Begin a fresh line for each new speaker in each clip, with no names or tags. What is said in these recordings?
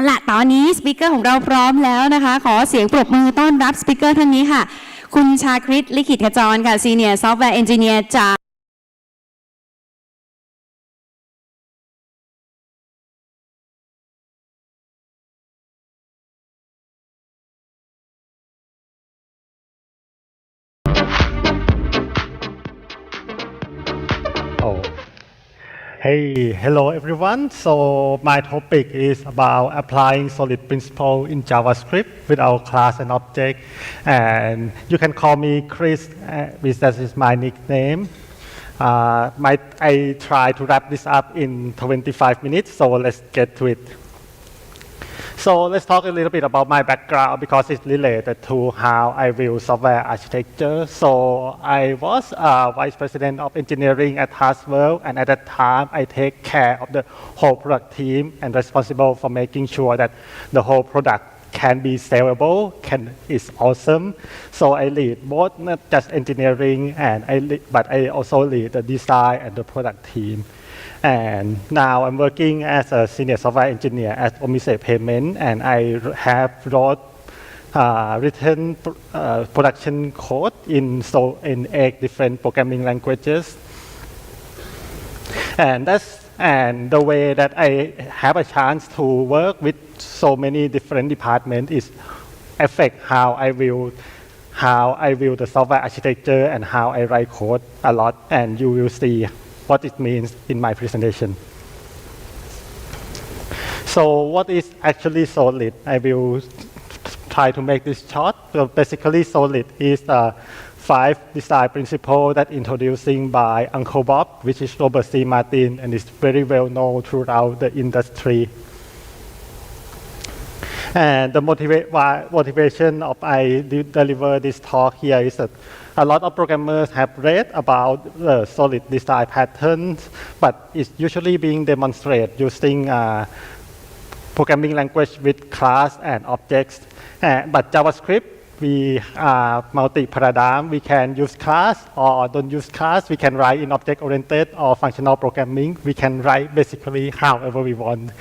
ละตอนนี้สปีกเกอร์ของเราพร้อมแล้วนะคะขอเสียงปรบมือต้อนรับสปีกเกอร์ท่านนี้ค่ะคุณชาคริตลิขิตขจรค่ะ Senior Software Engineer จาก
Hey, hello everyone. So my topic is about applying solid principle in JavaScript with our class and object. And you can call me Chris, which that is my nickname. I try to wrap this up in 25 minutes, so let's get to it. So let's talk a little bit about my background because it's related to how I view software architecture. So I was Vice President of Engineering at Haswell, and at that time I take care of the whole product team and responsible for making sure that the whole product can be sellable, is awesome. So I lead both not just engineering but I also lead the design and the product team. And now I'm working as a senior software engineer at Omise Payment, and I have written production code in 8 different programming languages. And the way that I have a chance to work with so many different departments is affect how I view the software architecture and how I write code a lot, and you will see what it means in my presentation. So what is actually Solid? I will try to make this short. So basically Solid is 5 design principles that introducing by Uncle Bob, which is Robert C. Martin, and is very well known throughout the industry. And the motivation of I deliver this talk here is that a lot of programmers have read about the solid design patterns, but it's usually being demonstrated using programming language with class and objects. But JavaScript, we are multi-paradigm. We can use class or don't use class. We can write in object-oriented or functional programming. We can write basically however we want.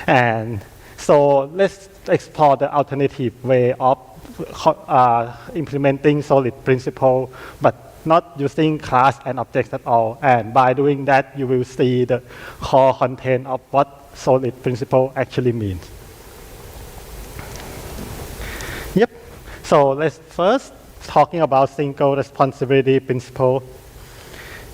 And so let's explore the alternative way of implementing solid principle, but not using class and objects at all. And by doing that, you will see the core content of what solid principle actually means. Yep. So let's first talking about single responsibility principle.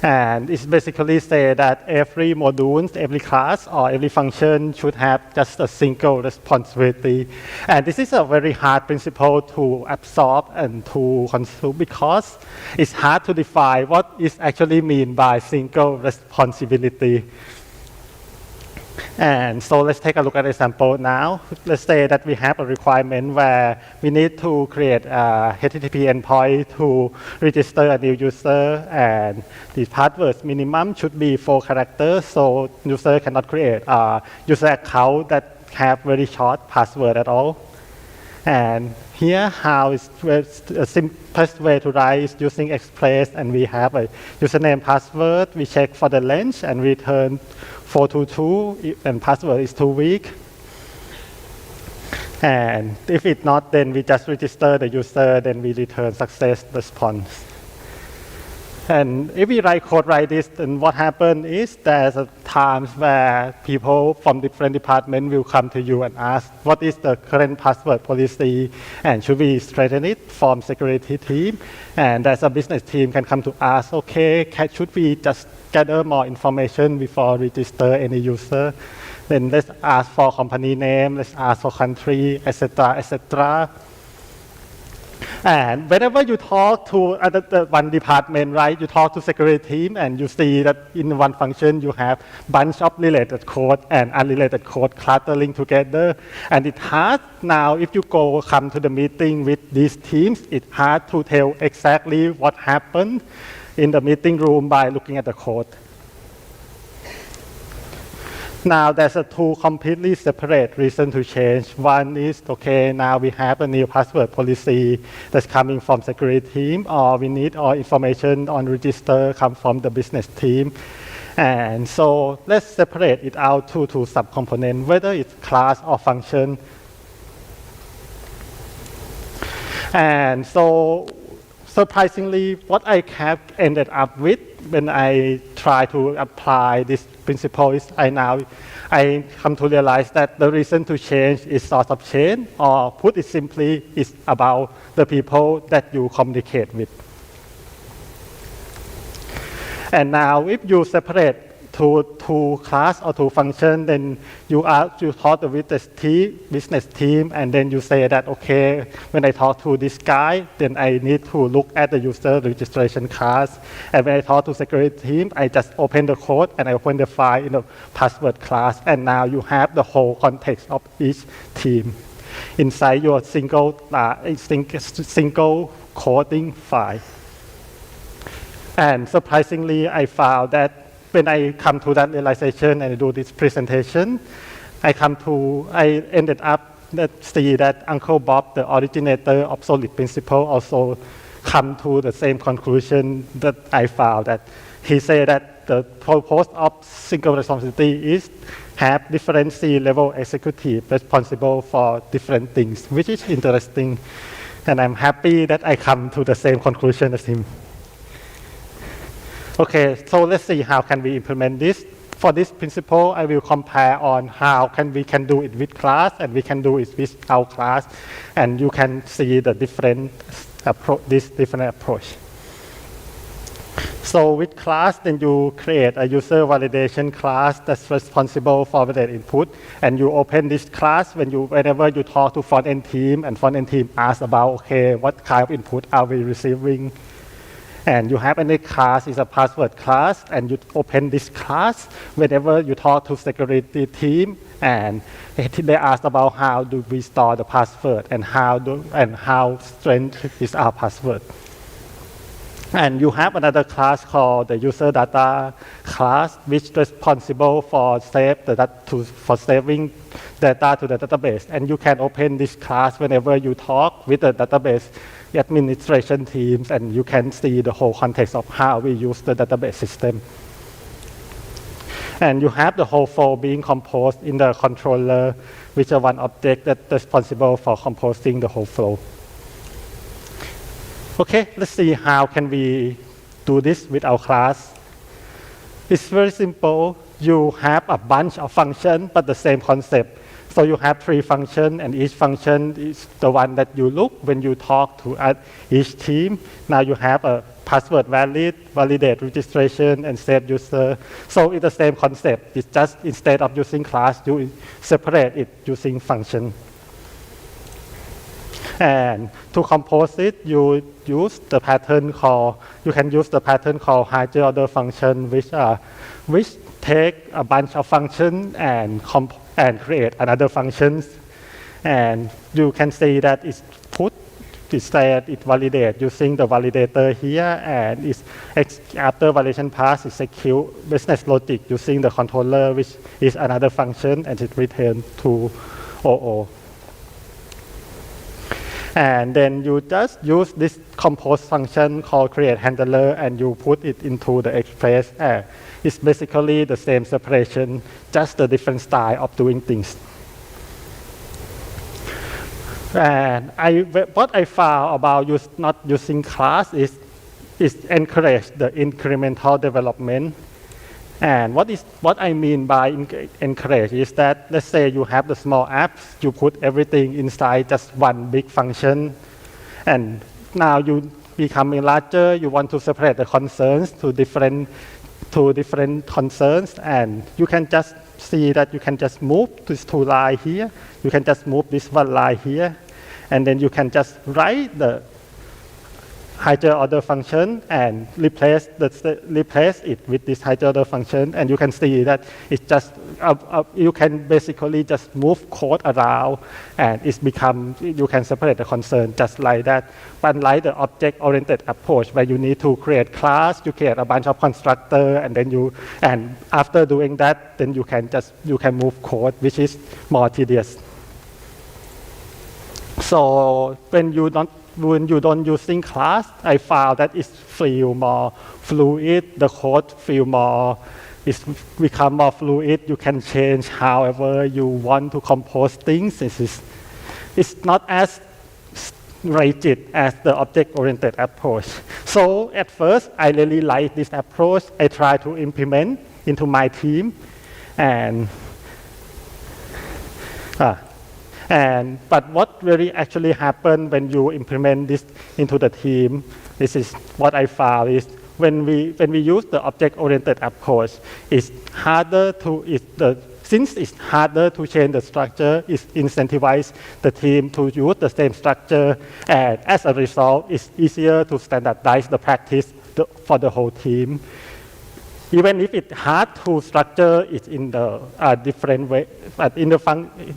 And it's basically say that every module, every class, or every function should have just a single responsibility. And this is a very hard principle to absorb and to consume because it's hard to define what is actually mean by single responsibility. And so let's take a look at an example now. Let's say that we have a requirement where we need to create a HTTP endpoint to register a new user, and the password minimum should be 4 characters, so user cannot create a user account that have very short password at all. And here how is the simplest way to write is using Express, and we have a username password. We check for the length and return 422, and password is too weak. And if it's not, then we just register the user, then we return success response. And if we write code like this, then what happens is there's times where people from different departments will come to you and ask, what is the current password policy, and should we strengthen it from security team? And there's a business team can come to ask, okay, should we just gather more information before register any user? Then let's ask for company name, let's ask for country, etc., etc. And whenever you talk to one department, right, you talk to security team, and you see that in one function you have bunch of related code and unrelated code clustering together. And it's hard now, if you come to the meeting with these teams, it's hard to tell exactly what happened in the meeting room by looking at the code. Now there's 2 completely separate reasons to change. One is, okay, now we have a new password policy that's coming from security team, or we need all information on register come from the business team. And so let's separate it out to two subcomponents, whether it's class or function. And so surprisingly, what I have ended up with when I try to apply this principle is I come to realize that the reason to change is source of change, or put it simply, is about the people that you communicate with. And now if you separate to class or to function, then you talk with the business team, and then you say that, okay, when I talk to this guy, then I need to look at the user registration class. And when I talk to security team, I just open the code and I open the file in the password class. And now you have the whole context of each team inside your single coding file. And surprisingly, I found that when I come to that realization and I do this presentation, I ended up see that Uncle Bob, the originator of Solid Principle, also come to the same conclusion that I found, that he said that the purpose of single responsibility is have different C-level executive responsible for different things, which is interesting. And I'm happy that I come to the same conclusion as him. Okay, so let's see how can we implement this. For this principle, I will compare on how we can do it with class and we can do it without class, and you can see the different approach. So with class, then you create a user validation class that's responsible for validate input, and you open this class whenever you talk to front-end team, and front-end team asks about, okay, what kind of input are we receiving? And you have any class is a password class, and you open this class whenever you talk to security team, and they ask about how do we store the password and how strength is our password. And you have another class called the user data class, which is responsible for saving data to the database. And you can open this class whenever you talk with the database administration teams, and you can see the whole context of how we use the database system. And you have the whole flow being composed in the controller, which is one object that's responsible for composing the whole flow. Okay, let's see how can we do this with our class. It's very simple. You have a bunch of functions, but the same concept. So you have 3 functions, and each function is the one that you look when you talk to each team. Now you have a password validate registration, and save user. So it's the same concept. It's just instead of using class, you separate it using function. And to compose it, you use the pattern call. You can use the pattern called higher order function, which take a bunch of functions and create another functions. And you can see that it's put, it validate using the validator here, and after validation pass, it execute business logic using the controller, which is another function, and it return to OO. And then you just use this compose function called create handler, and you put it into the express. It's basically the same separation, just a different style of doing things. And what I found about not using class is encourage the incremental development. And what I mean by encourage is that, let's say you have the small apps, you put everything inside just one big function, and now you becoming larger, you want to separate the concerns to different concerns, and you can just see that you can just move this 2 line here, you can just move this 1 line here, and then you can just write the higher order function and replace it with this higher order function, and you can see that it's just you can basically just move code around, and you can separate the concern just like that. But like the object-oriented approach, where you need to create class, you create a bunch of constructor, and after doing that, then you can move code, which is more tedious. So when you don't using class, I found that it feel more fluid, the code feel more it's become more fluid. You can change however you want to compose things. It's not as rigid as the object-oriented approach. So at first, I really like this approach. I try to implement into my team, but what really actually happened when you implement this into the team, this is what I found is when we use the object-oriented approach, since it's harder to change the structure, it incentivizes the team to use the same structure, and as a result, it's easier to standardize the practice for the whole team. Even if it's hard to structure it in the different way, but in the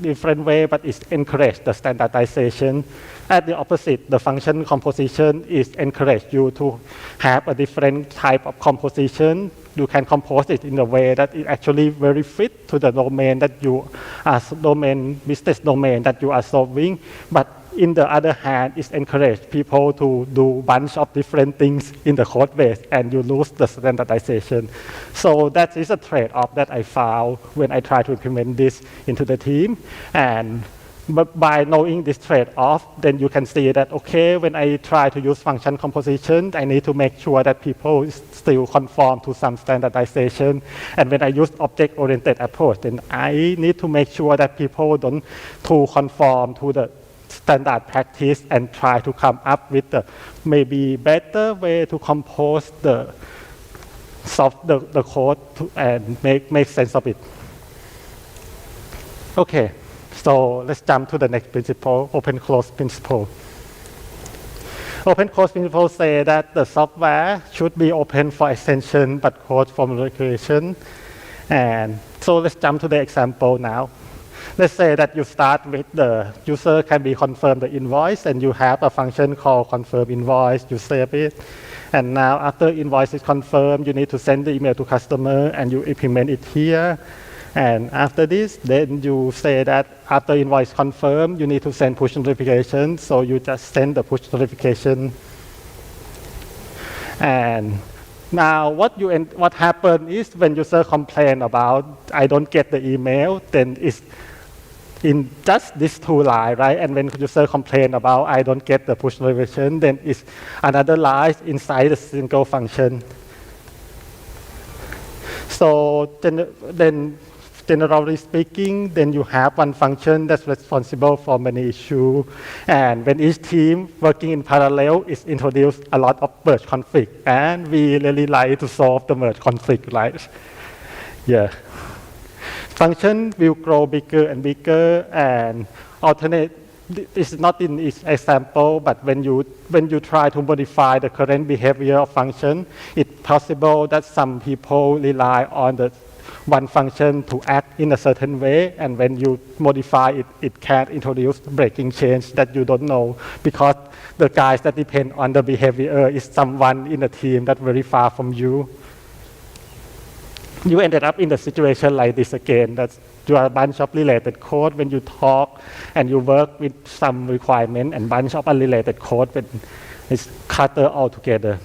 different way, but it's encouraged the standardization. At the opposite, the function composition is encourage you to have a different type of composition. You can compose it in a way that it actually very fit to the domain that you are business domain that you are solving. But in the other hand, it encourages people to do bunch of different things in the code base, and you lose the standardization. So that is a trade-off that I found when I try to implement this into the team. But by knowing this trade-off, then you can see that, okay, when I try to use function composition, I need to make sure that people still conform to some standardization. And when I use object-oriented approach, then I need to make sure that people don't to conform to the standard practice and try to come up with the maybe better way to compose the code and make sense of it. Okay. So let's jump to the next principle, open-close principle. Open-close principle say that the software should be open for extension, but closed for modification. And so let's jump to the example now. Let's say that you start with the user can be confirm the invoice, and you have a function called confirm invoice. You save it. And now after invoice is confirmed, you need to send the email to customer, and you implement it here. And after this, then you say that after invoice confirmed, you need to send push notification. So you just send the push notification. And now what happened is when user complain about I don't get the email, then it's in just these two lines, right? And when user complain about I don't get the push notification, then it's another line inside the single function. So then generally speaking, then you have one function that's responsible for many issues. And when each team working in parallel is introduced a lot of merge conflict. And we really like to solve the merge conflict, right? Yeah. Function will grow bigger and bigger, and alternate. This is not in this example, but when you try to modify the current behavior of function, it's possible that some people rely on the one function to act in a certain way, and when you modify it, it can introduce breaking change that you don't know, because the guys that depend on the behavior is someone in the team that's very far from you. You ended up in the situation like this again, that you are a bunch of related code when you talk, and you work with some requirement, and bunch of unrelated code when it's cluttered all together.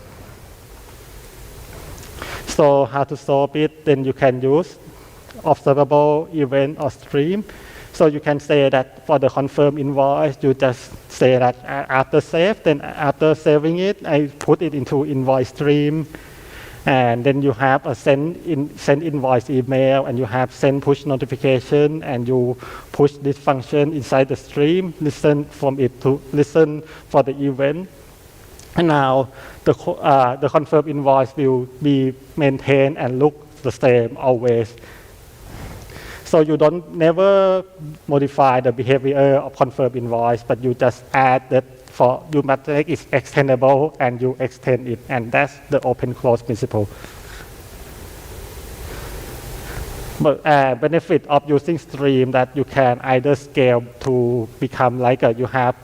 So how to solve it? Then you can use observable event or stream. So you can say that for the confirm invoice, you just say that after save, then after saving it, I put it into invoice stream. And then you have a send invoice email, and you have send push notification, and you push this function inside the stream, listen for the event. And now the confirmed invoice will be maintained and look the same always. So you don't never modify the behavior of confirmed invoice, but you just add that you must make it extendable, and you extend it, and that's the open-close principle. But benefit of using stream that you can either scale to become like you have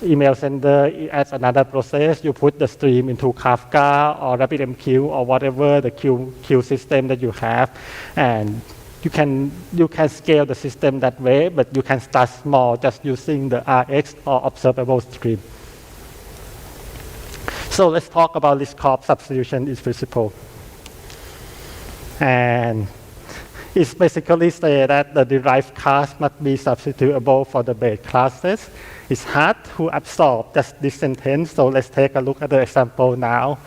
email sender as another process. You put the stream into Kafka or RabbitMQ or whatever the queue system that you have, and you can scale the system that way, but you can start small just using the RX or observable stream. So let's talk about this called substitution is principle. And it's basically say that the derived class must be substitutable for the base classes. It's hard to absorb just this sentence, so let's take a look at the example now.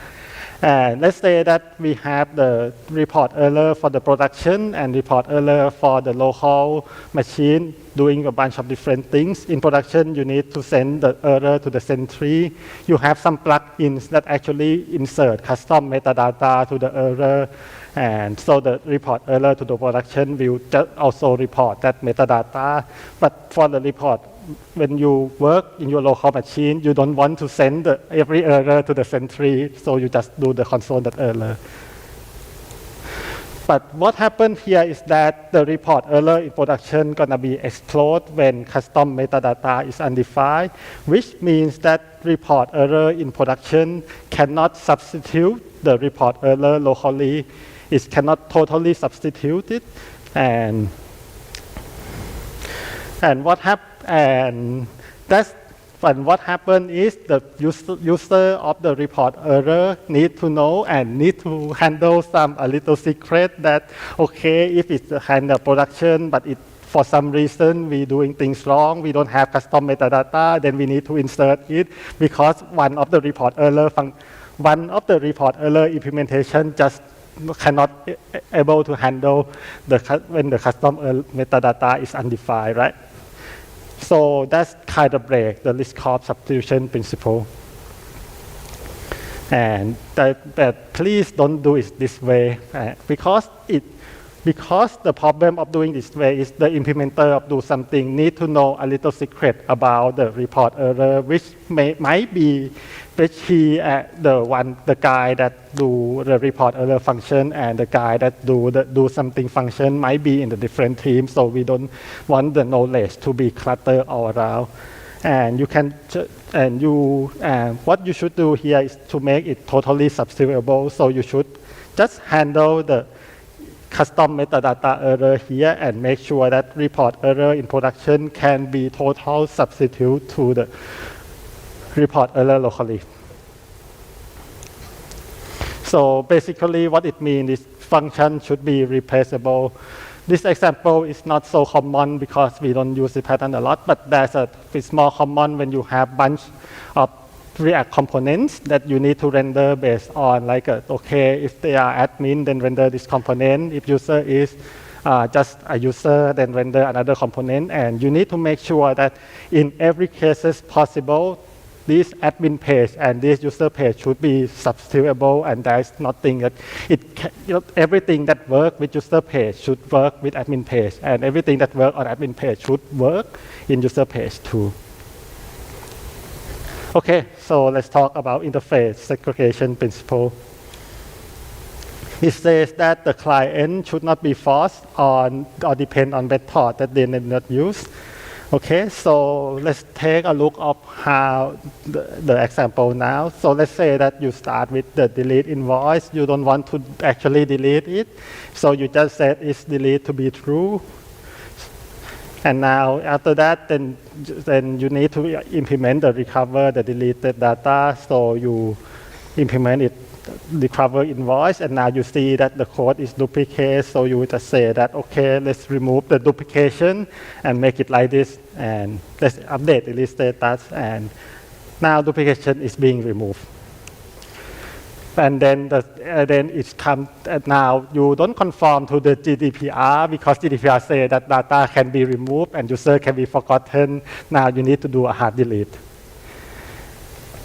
And let's say that we have the report error for the production and report error for the local machine doing a bunch of different things. In production, you need to send the error to the Sentry. You have some plugins that actually insert custom metadata to the error. And so the report error to the production will just also report that metadata. But for the report, when you work in your local machine, you don't want to send every error to the Sentry, so you just do the console.error. But what happened here is that the report error in production gonna be explode when custom metadata is undefined, which means that report error in production cannot substitute the report error locally. It cannot totally substitute it, and what happened is the user of the report error need to know and need to handle a little secret that, okay, if it's a kind of production, but for some reason we doing things wrong, we don't have custom metadata, then we need to insert it because one of the report error implementation just cannot able to handle when the custom metadata is undefined, right? So that's kind of break the Liskov substitution principle. And that please don't do it this way because the problem of doing this way is the implementer of do something need to know a little secret about the report error, which might be the guy that do the report error function and the guy that do something function might be in the different teams. So we don't want the knowledge to be cluttered all around. And what you should do here is to make it totally substitutable. So you should just handle the custom metadata error here and make sure that report error in production can be total substitute to the report error locally. So basically what it means is function should be replaceable. This example is not so common because we don't use the pattern a lot, but it's more common when you have bunch of React components that you need to render based on okay, if they are admin, then render this component. If user is just a user, then render another component. And you need to make sure that in every cases possible, this admin page and this user page should be substitutable, and there's nothing that everything that works with user page should work with admin page, and everything that works on admin page should work in user page too. Okay, so let's talk about interface segregation principle. It says that the client should not be forced on or depend on method that they did not use. Okay, so let's take a look of how the example now. So let's say that you start with the delete invoice. You don't want to actually delete it. So you just set its delete to be true. And now after that, then you need to implement the recover the deleted data. So you implement it, recover invoice, and now you see that the code is duplicate. So you just say that, okay, let's remove the duplication and make it like this, and let's update the list status, and now duplication is being removed. And then it comes, now you don't conform to the GDPR because GDPR say that data can be removed and user can be forgotten. Now you need to do a hard delete.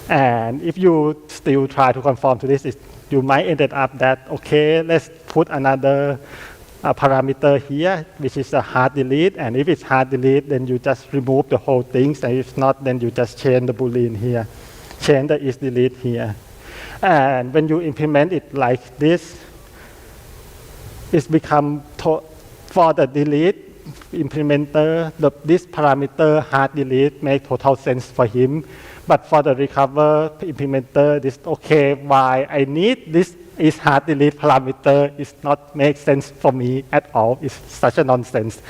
And if you still try to conform to this, you might end up that, okay, let's put another parameter here, which is a hard delete. And if it's hard delete, then you just remove the whole thing. And if not, then you just change the Boolean here, change the is delete here. And when you implement it like this, it's become for the delete implementer, this parameter hard delete make total sense for him. But for the recover implementer, this okay, why I need this is hard delete parameter is not make sense for me at all. It's such a nonsense.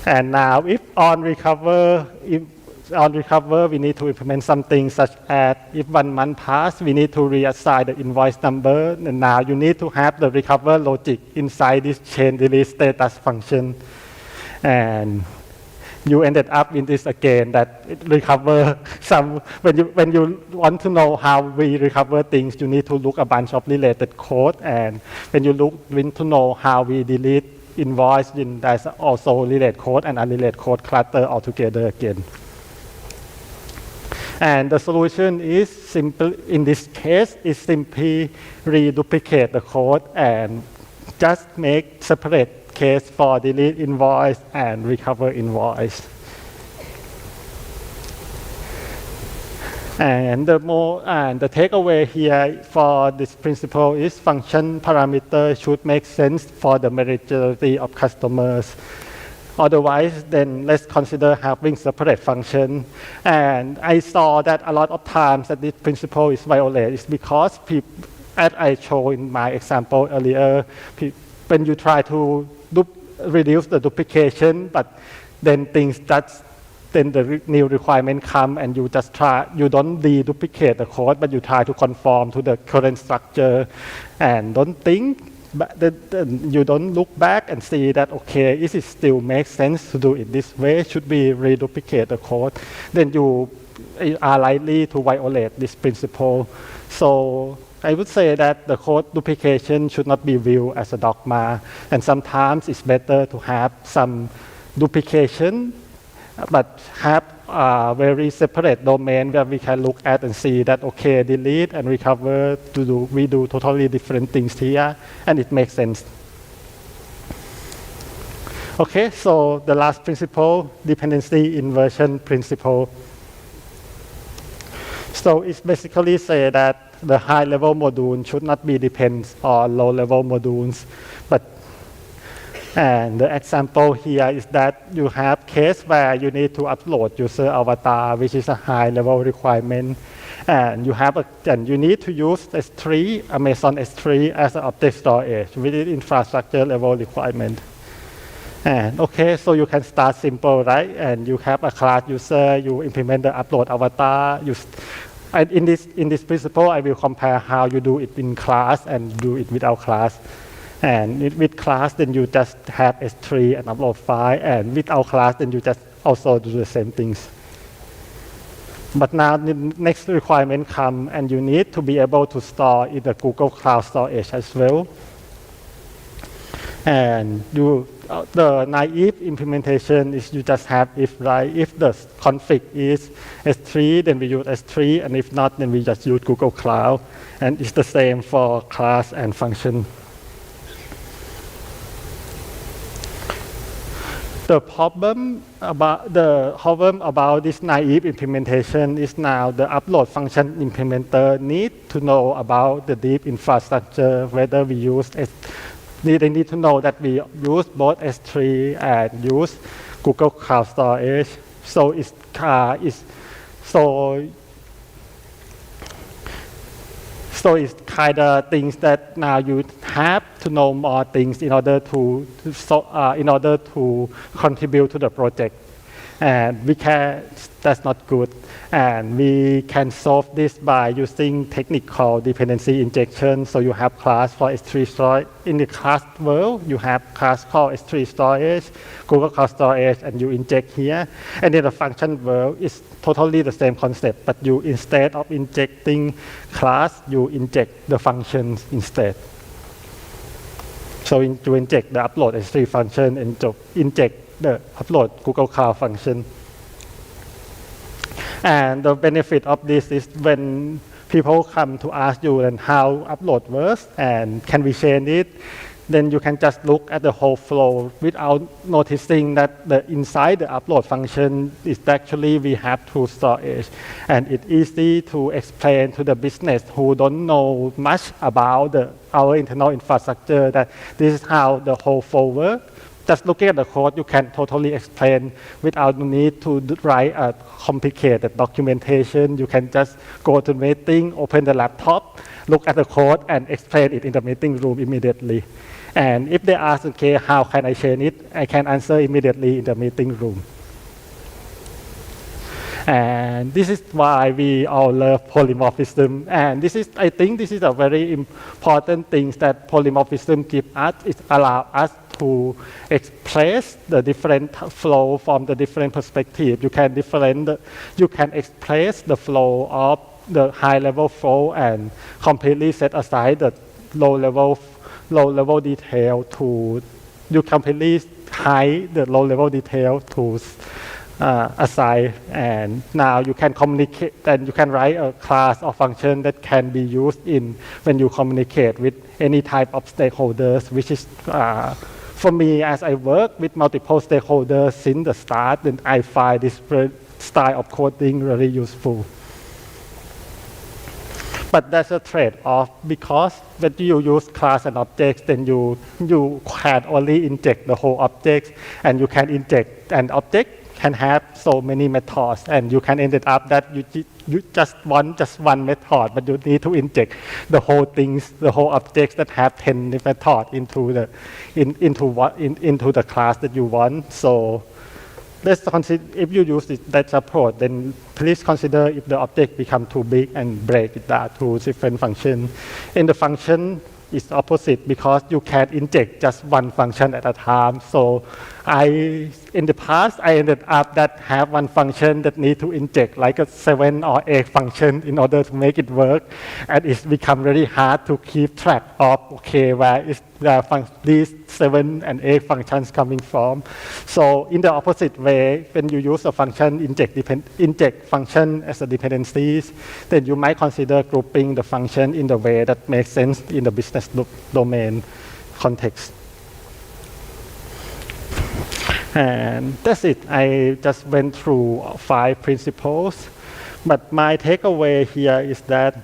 And now if on recover, on recover, we need to implement something such as if 1 month passed, we need to reassign the invoice number. And now you need to have the recover logic inside this chain delete status function. And you ended up in this again that it recover some, when you want to know how we recover things, you need to look a bunch of related code. And when you want to know how we delete invoice, then there's also related code and unrelated code cluster altogether again. And the solution is simple, in this case, is simply reduplicate the code and just make separate case for delete invoice and recover invoice. And the takeaway here for this principle is function parameter should make sense for the majority of customers. Otherwise, then let's consider having separate function. And I saw that a lot of times that this principle is violated is because people, as I showed in my example earlier, when you try to reduce the duplication, but then then the new requirement come and you don't deduplicate the code, but you try to conform to the current structure and don't think, but you don't look back and see that, okay, is it still makes sense to do it this way? Should we reduplicate the code? Then you are likely to violate this principle. So I would say that the code duplication should not be viewed as a dogma, and sometimes it's better to have some duplication, but have a very separate domain where we can look at and see that, okay, delete and recover, we do totally different things here, and it makes sense. Okay, so the last principle, dependency inversion principle. So it's basically say that the high-level module should not be dependent on low-level modules. And the example here is that you have case where you need to upload user avatar, which is a high-level requirement. And you need to use S3, Amazon S3 as an object storage within infrastructure level requirement. And okay, so you can start simple, right? And you have a class user, you implement the upload avatar, and in this principle, I will compare how you do it in class and do it without class. And with class, then you just have S3 and upload file, and without class, then you just also do the same things. But now the next requirement come, and you need to be able to store in the Google Cloud Storage as well. And the naive implementation is you just have if, right? If the config is S3, then we use S3, and if not, then we just use Google Cloud. And it's the same for class and function. The problem about this naive implementation is now the upload function implementer need to know about the deep infrastructure, whether we use they need to know that we use both S3 and use Google Cloud Storage. So it's kind of things that now you have to know more things in order to contribute to the project. And that's not good. And we can solve this by using technical dependency injection. So you have class for S3 storage. In the class world, you have class called S3 storage, Google Cloud Storage, and you inject here. And in the function world, it's totally the same concept, but you, instead of injecting class, you inject the functions instead. So you inject the upload S3 function and inject the upload Google Cloud function. And the benefit of this is when people come to ask you and how upload works and can we change it, then you can just look at the whole flow without noticing that inside the upload function is actually we have two storage. And it's easy to explain to the business who don't know much about our internal infrastructure that this is how the whole flow works. Just looking at the code, you can totally explain without the need to write a complicated documentation. You can just go to the meeting, open the laptop, look at the code, and explain it in the meeting room immediately. And if they ask, okay, how can I change it? I can answer immediately in the meeting room. And this is why we all love polymorphism. And I think this is a very important thing that polymorphism gives us. It allows us to express the different flow from the different perspective. You can express the flow of the high-level flow and completely set aside the low-level detail to, you completely hide the low-level detail to aside, and now you can communicate and you can write a class or function that can be used when you communicate with any type of stakeholders, which is for me, as I work with multiple stakeholders since the start, then I find this style of coding really useful. But that's a trade-off, because when you use class and objects, then you can only inject the whole object, and you can inject an object can have so many methods, and you can end up that you just want one method, but you need to inject the whole things, the whole objects that have 10 methods into the class that you want. So let's consider, if you use that approach, then please consider if the object become too big and break it down to different functions. In the function, it's opposite, because you can inject just one function at a time. So in the past, I ended up that have one function that need to inject like a 7 or 8 function in order to make it work. And it's become very hard to keep track of, okay, where is these 7 and 8 functions coming from. So in the opposite way, when you use a function, inject function as a dependencies, then you might consider grouping the function in the way that makes sense in the business domain context. And that's it. I just went through 5 principles. But my takeaway here is that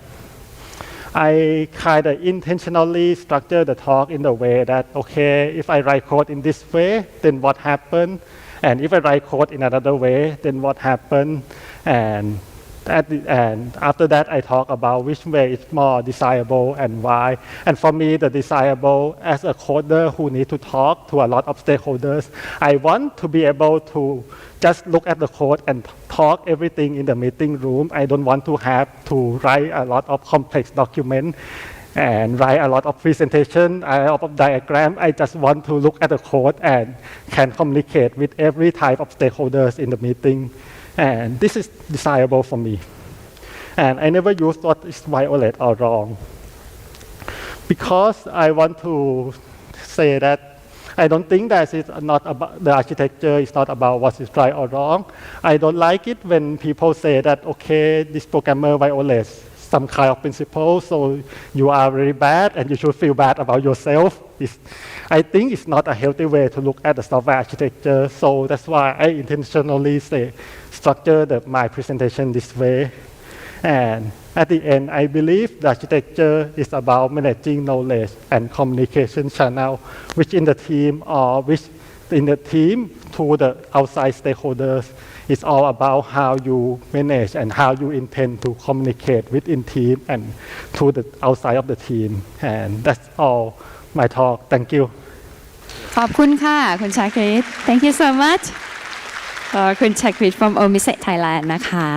I kind of intentionally structure the talk in the way that, okay, if I write code in this way, then what happened? And if I write code in another way, then what happened? And after that, I talk about which way is more desirable and why. And for me, the desirable, as a coder who need to talk to a lot of stakeholders, I want to be able to just look at the code and talk everything in the meeting room. I don't want to have to write a lot of complex document and write a lot of presentation, a lot of diagram. I just want to look at the code and can communicate with every type of stakeholders in the meeting. And this is desirable for me. And I never use what is violate or wrong, because I want to say that I don't think that it's not about the architecture is not about what is right or wrong. I don't like it when people say that, okay, this programmer violates some kind of principle, so you are very bad and you should feel bad about yourself. I think it's not a healthy way to look at the software architecture, so that's why I intentionally structure my presentation this way. And at the end, I believe the architecture is about managing knowledge and communication channel, which in the team or which in the team to the outside stakeholders. It's all about how you manage and how you intend to communicate within team and to the outside of the team. And that's all my talk. Thank you.
ขอบคุณค่ะคุณชาคริต Thank you so much คุณชาคริต from Omise Thailand นะคะ